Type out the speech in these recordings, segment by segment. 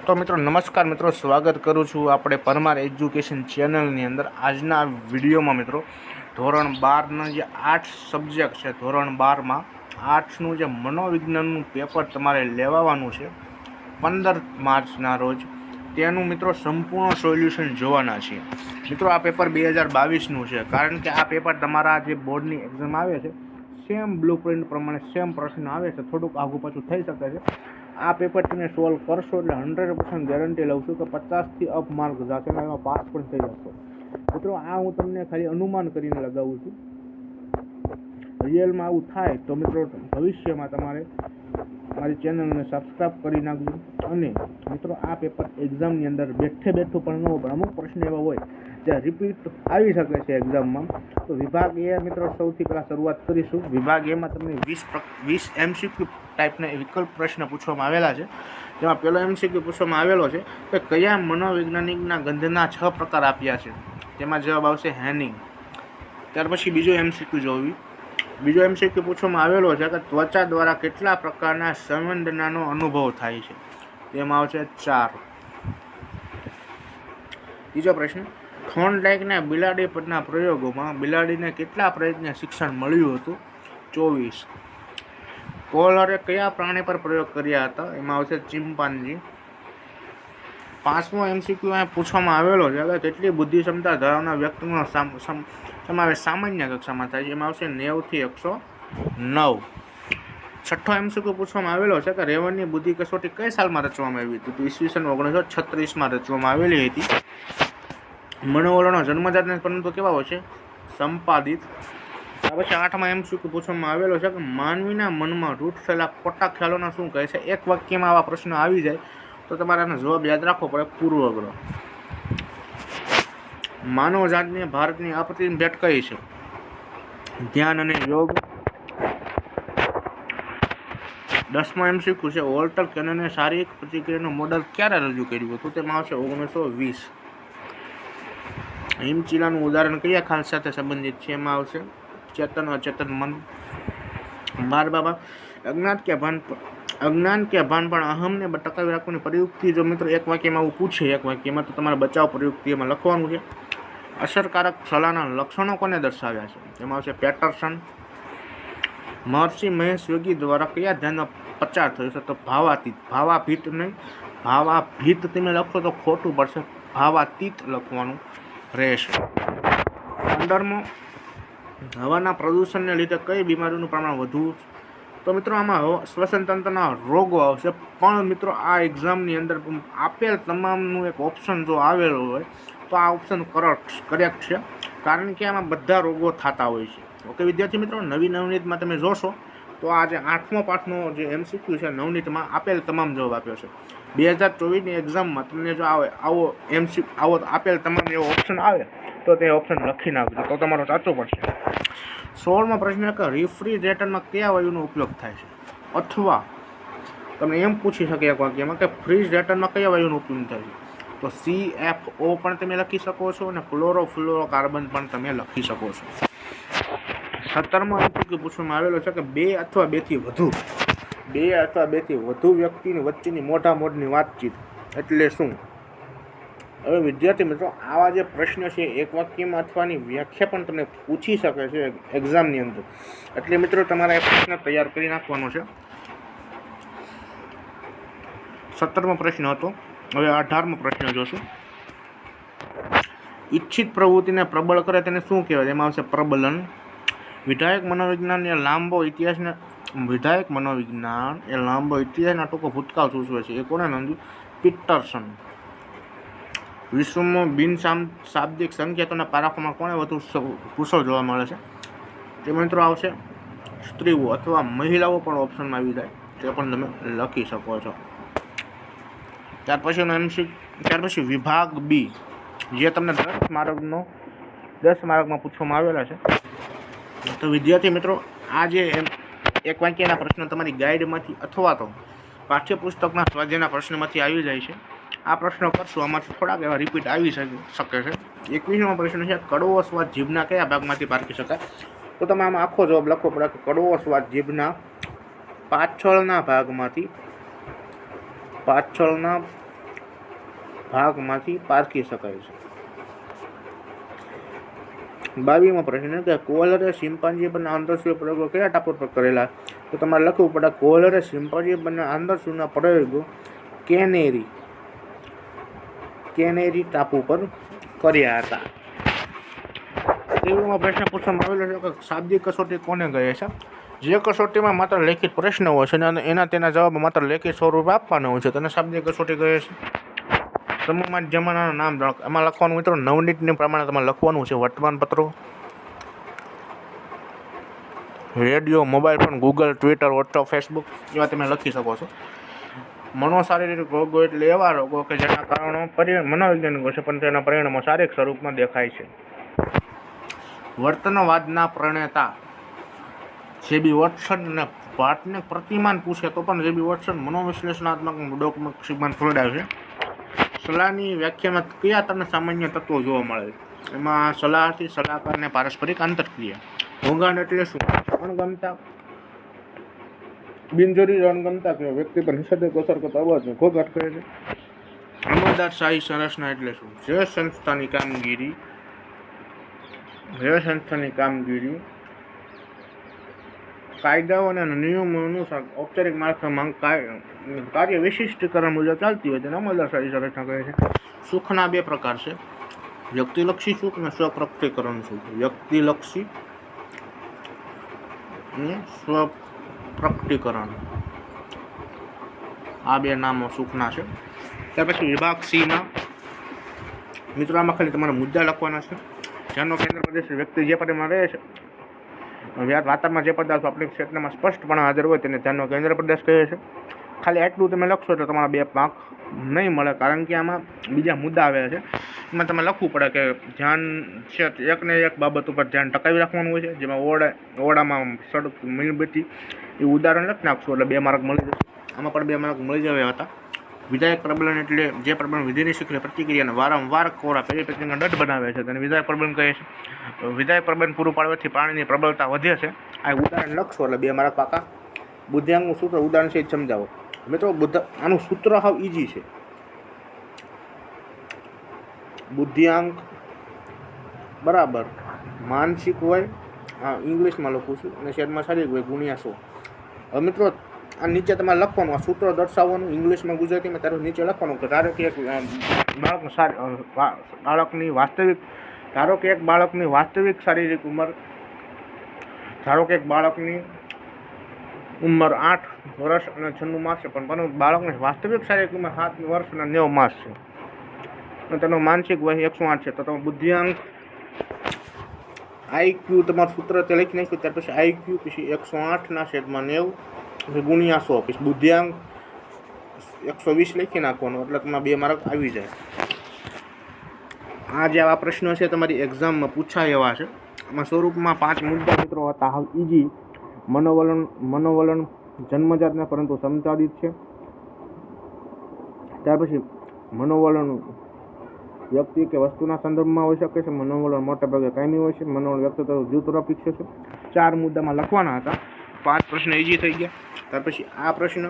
तो मित्रों नमस्कार मित्रों, स्वागत करूँ छूँ આપણે પરમાર એજ્યુકેશન ચેનલની અંદર। આજના વિડીયોમાં મિત્રો ધોરણ 12ના જે 8 સબ્જેક્ટ છે, ધોરણ 12માં આર્ટ્સનું જે મનોવિજ્ઞાનનું પેપર તમારે લેવાનું છે 15 માર્ચના રોજ, તેનું મિત્રો સંપૂર્ણ સોલ્યુશન જોવાના છે। મિત્રો આ પેપર 2022નું છે, કારણ કે આ પેપર તમારા જે બોર્ડની એક્ઝામ આવે છે સેમ બ્લુપ્રિન્ટ પ્રમાણે સેમ પ્રશ્ન આવે છે, થોડુંક આગું પાછું થઈ શકે છે। આ પેપર તમે સોલ્વ કરશો એટલે 100% ગેરંટી લઉં છું કે 50થી અપ માર્ક જશે અને એમાં પાસ પણ થઈ જશો। મિત્રો આ હું તમને ખાલી અનુમાન કરીને લગાવું છું, રિયલમાં આવું થાય તો મિત્રો ભવિષ્યમાં તમારે મારી ચેનલને સબસ્ક્રાઈબ કરી નાખજો। અને મિત્રો આ પેપર એક્ઝામની અંદર બેઠે બેઠું પણ ન હોય, પણ અમુક પ્રશ્ન એવા હોય જે રિપીટ આવી શકે છે એક્ઝામમાં। તો વિભાગ એ મિત્રો સૌથી પહેલાં શરૂઆત કરીશું। વિભાગ એમાં તમને 20 MCQ ટાઈપના વિકલ્પ પ્રશ્ન પૂછવામાં આવેલા છે, જેમાં પહેલો MCQ પૂછવામાં આવેલો છે કે કયા મનોવૈજ્ઞાનિકના ગંધના 6 પ્રકાર આપ્યા છે, તેમાં જવાબ આવશે હેનિંગ। ત્યાર પછી બીજો MCQ જોવી। બીજો MCQ પૂછવામાં આવેલો છે કે ત્વચા દ્વારા કેટલા પ્રકારના સંવેદનાનો અનુભવ થાય છે, તેમાં આવશે 4। ત્રીજો પ્રશ્ન, થોર્નડાઈકના બિલાડી પરના પ્રયોગોમાં બિલાડીને કેટલા પ્રયત્ને શિક્ષણ મળ્યું હતું, 24। કોહલરે કયા પ્રાણી પર પ્રયોગ કર્યા હતા, એમાં આવશે ચિમ્પાન્જી। 5મો MCQ પૂછવામાં આવેલો છે કે કેટલી બુદ્ધિ ક્ષમતા ધરાવનાર વ્યક્તિનો સમાવેશ સામાન્ય કક્ષામાં થાય છે, એમાં આવશે 90 થી 109। 6થો MCQ પૂછવામાં આવેલો છે કે રેવનની બુદ્ધિ કસોટી કઈ સાલમાં રચવામાં આવી હતી, તો ઈસવીસન 1936માં રચવામાં આવેલી હતી। મનોવલણો જન્મજાત પરંતુ કેવા હોય છે, સંપાદિત। પછી 8મા MCQ પૂછવામાં આવેલો છે કે માનવીના મનમાં રૂઢ થયેલા ખોટા ખ્યાલોને શું કહે છે। એક વાક્યમાં આવા પ્રશ્નો આવી જાય તો તમારે આનો જવાબ યાદ રાખવો પડે, પૂર્વગ્રહ। માનવ જાતને ભારતની અપ્રતિમ ભેટ કઈ છે, ધ્યાન અને યોગ। 10મો MCQ છે વોલ્ટર કેનને શારીરિક પ્રતિક્રિયાનું મોડલ ક્યારે રજૂ કર્યું હતું, તેમાં આવશે 1920। હિમચીલાનું ઉદાહરણ કયા ખાલ સાથે સંબંધિત છે, એમાં આવશે ચેતન અચેતન મન। 12 અજ્ઞાન કે ભાન પણ અહમને ટકાવી રાખવાની પ્રયુક્તિ, જો મિત્રો એક વાક્યમાં આવું પૂછે, એક વાક્યમાં, તો તમારે બચાવ પ્રયુક્તિ એમાં લખવાનું છે। અસરકારક સલાહના લક્ષણો કોને દર્શાવ્યા છે, તેમાં આવશે પેટરસન। મહર્ષિ મહેશ યોગી દ્વારા કયા ધ્યાનનો પ્રચાર થયો છે, તો ભાવાતીત। ભાવાભીત નહીં, ભાવાભીત તમે લખશો તો ખોટું પડશે, ભાવાતીત લખવાનું રહેશે। 15મો હવાના પ્રદૂષણને લીધે કઈ બીમારીનું પ્રમાણ વધુ, તો મિત્રો આમાં શ્વસન તંત્રના રોગો આવશે। પણ મિત્રો આ એક્ઝામની અંદર આપેલ તમામનું એક ઓપ્શન જો આવેલો હોય તો આ ઓપ્શન કરેક્ટ છે, કારણ કે આમાં બધા રોગો થતા હોય છે। ઓકે વિદ્યાર્થી મિત્રો, નવનીતમાં તમે જોશો તો આ જે 8મો પાઠનો જે MCQ છે નવનીતમાં આપેલ તમામ જવાબ આપ્યો છે। 2024ની એક્ઝામમાં તમને જો આવો આપેલ તમામ એવો ઓપ્શન આવે તો તે ઓપ્શન લખી નાખજો, તો તમારો સાચો પડશે। 16મો પ્રશ્ન કે રેફ્રિજરેટરમાં કયા વાયુનો ઉપયોગ થાય છે, અથવા તમને એમ પૂછી શકે એક વાક્યમાં કે ફ્રીજરેટરમાં કયા વાયુનો ઉપયોગ થાય છે, તો CFO પણ તમે લખી શકો છો અને ક્લોરોફ્લોરોકાર્બન પણ તમે લખી શકો છો। 17મો MCQ પૂછવામાં આવેલો છે કે 2 અથવા 2થી વધુ વ્યક્તિની વચ્ચેની મોઢામોઢની વાતચીત એટલે શું। હવે વિદ્યાર્થી મિત્રો આવા જે પ્રશ્ન છે એક વાક્યમાં અથવાની વ્યાખ્યા પણ તમને પૂછી શકે છે એક્ઝામની અંદર, એટલે મિત્રો તમારે એ પ્રશ્ન તૈયાર કરી નાખવાનો છે। 17મો પ્રશ્ન હતો। હવે 18મો પ્રશ્ન જોશું। ઈચ્છિત પ્રવૃત્તિને પ્રબળ કરે તેને શું કહેવાય, એમાં આવશે પ્રબલન। વિધાયક મનોવિજ્ઞાન એ લાંબો ઇતિહાસના ટૂંકો ભૂતકાળ સૂચવે છે, એ કોને નોંધ્યું, પીટરસન। વિશ્વમાં શાબ્દિક સંકેતોના પારખવામાં કોને વધુ કુશળ જોવા મળે છે, તે મિત્રો આવશે સ્ત્રીઓ અથવા મહિલાઓ પણ ઓપ્શનમાં આવી જાય, તે પણ તમે લખી શકો છો। ત્યાર પછી વિભાગ B, જે તમને 10 માર્કમાં પૂછવામાં આવેલા છે। તો વિદ્યાર્થી મિત્રો આ જે એક વાક્યના પ્રશ્નો તમારી ગાઈડમાંથી અથવા તો પાઠ્યપુસ્તકના સ્વાધ્યાયના પ્રશ્નમાંથી આવી જાય છે। આ પ્રશ્નો કરશું, આમાંથી થોડાક એવા રિપીટ આવી શકે છે। 21મો પ્રશ્ન છે કડવો સ્વાદ જીભના કયા ભાગમાંથી પારખી શકાય, તો તમે આમાં આખો જવાબ લખવો પડે કે કડવો સ્વાદ જીભના પાછળના ભાગમાંથી ભાગમાંથી પારખી શકાય છે. 22મો પ્રશ્ન કે કોહલરે ચિમ્પાન્જી પરના આંતરસૂય પ્રયોગો કયા ટાપુ પર કરેલા? તો તમારે લખવું પડે કોહલરે ચિમ્પાન્જી પરના આંતરસૂયના પ્રયોગો કેનેરી ટાપુ પર કર્યા હતા. 23મો પ્રશ્ન પૂછવામાં આવેલો છે કે શાબ્દિક કસોટી કોને કહે છે? જે કસોટીમાં માત્ર લેખિત પ્રશ્ન હોય છે અને તેના જવાબ માત્ર લેખિત સ્વરૂપે આપવાના હોય છે તેને શાબ્દિક કસોટી કહે છે. સમૂહમાં જમાનાનું નામ એમાં લખવાનું મિત્રો નવનીતને પ્રમાણે તમારે લખવાનું છે. વર્તમાનપત્રો, radio, mobile phone, Google, Twitter, WhatsApp, Facebook એવા તમે લખી શકો છો. મનોશારીરિક રોગો એટલે એવા રોગો કે જેના કારણો મનોવૈજ્ઞાનિકો છે પણ તેના પરિણામો શારીરિક સ્વરૂપમાં દેખાય છે. વર્તનવાદના પ્રણેતા જેબી વોટસન અને ભાટને પ્રતિમાન પૂછે તો પણ જેબી વોટસન મનોવિશ્લેષણાત્મક ડોકમક સિદ્ધાંત ફોડાવે છે. સલાહની વ્યાખ્યામાં કયા તમને સામાન્ય તત્વો જોવા મળે છે? એમાં સલાહથી સલાહકાર અને પારસ્પરિક આંતરક્રિયા. ઘોંઘાટ એટલે શું? અણગમતા, બિનજરૂરી અણગમતા કે વ્યક્તિ પર નિષેધક અસર કરતા અવાજને ઘોંઘાટ કહે છે. અમલદારશાહી સંરચના એટલે શું? જે સંસ્થાની કામગીરી કાયદાઓ અને નિયમો અનુસાર ઔપચારિક માળખામાં કાર્ય વિશિષ્ટીકરણ મુજબ ચાલતી હોય તેને અમલદારશાહી સંરચના કહે છે. સુખના બે પ્રકાર છે, વ્યક્તિલક્ષી સુખ અને સ્વપ્રકટીકરણ સુખ. વ્યક્તિલક્ષી અને સ્વપ્રકટીકરણ આ બે નામો સુખના છે. ત્યાર પછી વિભાગ સીમાં મિત્રો આમાં ખાલી તમારા મુદ્દા લખવાના છે. જેનો કેન્દ્ર પ્રદેશ વ્યક્તિ જે પદેમાં રહે છે વાતાવરણમાં જે પદાર્થો આપણી ક્ષેત્રમાં સ્પષ્ટપણે હાજર હોય તેને ધ્યાનનો કેન્દ્ર પ્રદેશ કહે છે. ખાલી આટલું તમે લખશો તો તમારા 2 માર્ક નહીં મળે, કારણ કે આમાં બીજા મુદ્દા આવે છે. એમાં તમે લખવું પડે કે ધ્યાન છે એકને એક બાબત ઉપર ધ્યાન ટકાવી રાખવાનું હોય છે. જેમાં ઓરડામાં સડક મીણબત્તી એ ઉદાહરણ લખી નાખશું એટલે 2 માર્ક મળી જશે. આમાં પણ 2 માર્ક મળી જવા હતા. વિધાયક પ્રબલન એટલે જે પ્રબલન વિધિની શીખેલી પ્રતિક્રિયાને વારંવાર કોરા પેરીપેટીના દઢ બનાવે છે તેને વિધાયક પ્રબલન કહે છે. વિધાયક પ્રબલન પૂરું પાડવાથી પાણીની પ્રબળતા વધે છે. આ ઉદાહરણ લખશો એટલે 2 માર્ક પાકા. બુદ્ધિઆંકનું સૂત્ર ઉદાહરણ છે સમજાવો. મિત્રો આનું સૂત્ર હાવ ઈઝી છે. બુદ્ધિઆંક બરાબર માનસિક હોય, ઇંગ્લિશમાં લખું છું, અને શેરમાં શારીરિક હોય ગુણ્યા 100. હવે મિત્રો આ નીચે તમારે લખવાનું, આ સૂત્ર દર્શાવવાનું ઇંગ્લિશમાં ગુજરાતીમાં તારું નીચે લખવાનું કે ધારો કે એક બાળકની વાસ્તવિક શારીરિક ઉંમર, ધારો કે એક બાળકની ઉંમર 8 વર્ષ અને 96 માસ છે, પણ બાળકની વાસ્તવિક શારીરિક ઉંમર 7 વર્ષ અને 90 માસ છે અને તેનો માનસિક વય 108 છે. તો તમે બુદ્ધિઆંક IQ તમારું સૂત્ર તે લખી નાખ્યું. ત્યાર પછી IQ પછી 108/90 ગુણ્યા 100 પછી બુદ્ધિઆંક 120 લખી નાખવાનું એટલે તમારા 2 માર્ક આવી જાય. આ જે આવા પ્રશ્નો છે તમારી એક્ઝામમાં પૂછાય એવા છે. આમાં સ્વરૂપમાં 5 મુદ્દા મિત્રો હતા, હાવ ઈઝી. મનોવલણ જન્મજાત ને પરંતુ સંચાલિત છે. ત્યાર પછી મનોવલણ વ્યક્તિ કે વસ્તુના સંદર્ભમાં હોઈ શકે છે. મનોવલણ મોટાભાગે કાયમી હોય છે. મનોવલણ વ્યક્તિ તરફ જૂથરપેક્ષ છે. 4 મુદ્દામાં લખવાના હતા. 5 પ્રશ્ન ઈઝી થઈ ગયા. ત્યાર પછી આ પ્રશ્ન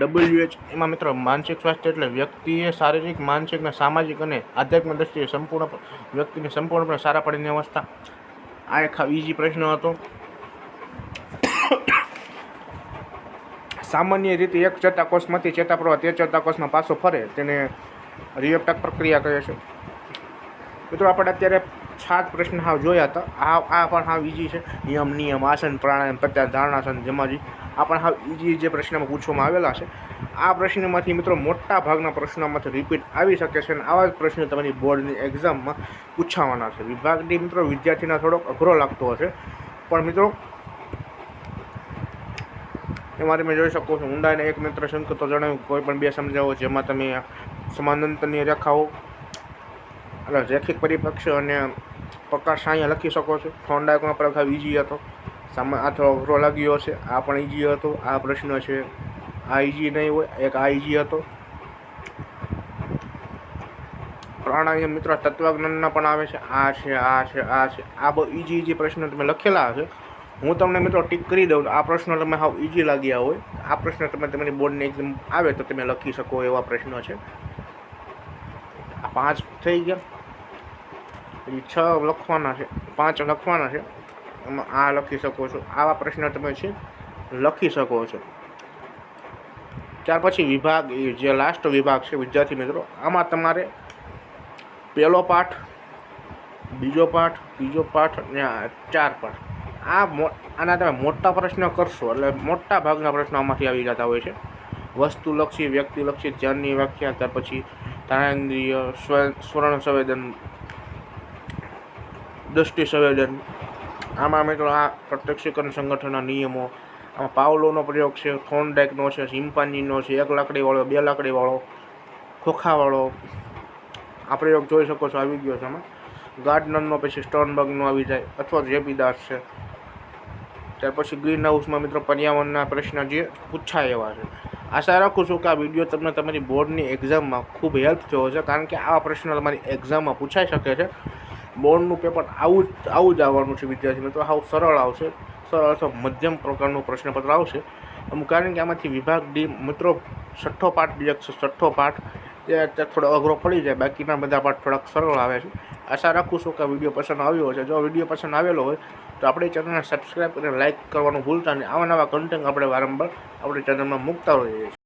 WH એમાં મિત્રો માનસિક સ્વાસ્થ્ય એટલે વ્યક્તિએ શારીરિક, માનસિક અને સામાજિક અને આધ્યાત્મિક દ્રષ્ટિએ વ્યક્તિની સંપૂર્ણપણે સારા પડીની અવસ્થા. આ એક ઈઝી પ્રશ્ન હતો. સામાન્ય રીતે એક ચેતાકોષમાંથી ચેતાપ્રવાહ તે ચેતાકોષમાં પાછો ફરે તેને રિએપ્ટક પ્રક્રિયા કહે છે. મિત્રો આપણે અત્યારે 7 પ્રશ્ન હાવ જોયા હતા. આ પણ હાવ ઈઝી છે. નિયમ, આસન, પ્રાણાયામ, પ્રત્યાહાર, ધારણાસન, જમાજી આ પણ હાવ ઈઝી જે પ્રશ્નમાં પૂછવામાં આવેલા છે. આ પ્રશ્નમાંથી મિત્રો મોટા ભાગના પ્રશ્નોમાંથી રિપીટ આવી શકે છે અને આવા જ પ્રશ્નો તમારી બોર્ડની એક્ઝામમાં પૂછાવાના છે. વિભાગની મિત્રો વિદ્યાર્થીના થોડોક અઘરો લાગતો હશે, પણ મિત્રો એમાં તમે જોઈ શકો છો ઊંડાઈને એક મિત્ર સંકેતો જણાવ્યું. કોઈ પણ 2 સમજાવો જેમાં તમે સમાનાંતરની રેખાઓ એટલે રેખિક પરિપક્ષ અને પ્રકાશ અહીંયા લખી શકો છો. થોર્નડાયકનો પ્રકાર ઈઝી હતો. આ થોડો અઘરો લાગ્યો હશે. આ પણ ઈઝી હતો. આ પ્રશ્ન છે આ ઈઝી નહીં હોય. એક આ ઈઝી હતો. પ્રાણાયામ મિત્રો તત્વજ્ઞાનના પણ આવે છે. આ બહુ ઈઝી પ્રશ્નો તમે લખેલા હશે. હું તમને મિત્રો ટીક કરી દઉં. આ પ્રશ્નો તમે હાવ ઈઝી લાગ્યા હોય, આ પ્રશ્ન તમે તમારી બોર્ડની એક્ઝામ આવે તો તમે લખી શકો એવા પ્રશ્નો છે. આ 5 થઈ ગયા, પછી 6 લખવાના છે, 5 લખવાના છે. એમાં આ લખી શકો છો. આવા પ્રશ્ન તમે છે લખી શકો છો. ત્યાર પછી વિભાગ જે લાસ્ટ વિભાગ છે વિદ્યાર્થી મિત્રો, આમાં તમારે પહેલો પાઠ, બીજો પાઠ, ત્રીજો પાઠ અને 4 પાઠ. આના તમે મોટા પ્રશ્ન કરશો એટલે મોટા ભાગના પ્રશ્નો આમાંથી આવી જતા હોય છે. વસ્તુલક્ષી, વ્યક્તિલક્ષી, ધ્યાનની વ્યાખ્યા, ત્યાર પછી જ્ઞાનેન્દ્રિય, સ્વર્ણ સંવેદન, દૃષ્ટિ સંવેદન. આમાં મિત્રો આ પ્રત્યક્ષીકરણ સંગઠનના નિયમો, આમાં પાવલોનો પ્રયોગ છે, થોર્નડાઇકનો છે, ચિમ્પાન્જીનો છે, 1 લાકડીવાળો, 2 લાકડીવાળો, ખોખાવાળો. આ પ્રયોગ જોઈ શકો છો, આવી ગયો છે. આમાં ગાર્ડનરનો, પછી સ્ટર્નબર્ગનો આવી જાય, અથવા જેપી દાસ છે. ત્યાર પછી ગ્રીન હાઉસમાં મિત્રો પર્યાવરણના પ્રશ્ન જે પૂછાય એવા છે. આશા રાખું છું કે આ વિડીયો તમને તમારી બોર્ડની એક્ઝામમાં ખૂબ હેલ્પ થયો છે, કારણ કે આવા પ્રશ્નો તમારી એક્ઝામમાં પૂછાઈ શકે છે. બોર્ડનું પેપર આવું જ આવવાનું છે વિદ્યાર્થી મિત્રો. આવું સરળ આવશે, સરળ અથવા મધ્યમ પ્રકારનું પ્રશ્નપત્ર આવશે. કારણ કે આમાંથી વિભાગ ડી મિત્રો 6ઠ્ઠો પાઠ જે છે, 6ઠ્ઠો પાઠ તે થોડો અઘરો પડી જાય, બાકીના બધા પાઠ થોડાક સરળ આવે છે. આશા રાખું છું કે આ વિડીયો પસંદ આવ્યો છે. જો વિડીયો પસંદ આવેલો હોય તો આપણી ચેનલને સબસ્ક્રાઈબ અને લાઇક કરવાનું ભૂલતા નહીં. આવા નવા કન્ટેન્ટ આપણે વારંવાર આપણી ચેનલમાં મૂકતા હોઈએ છીએ.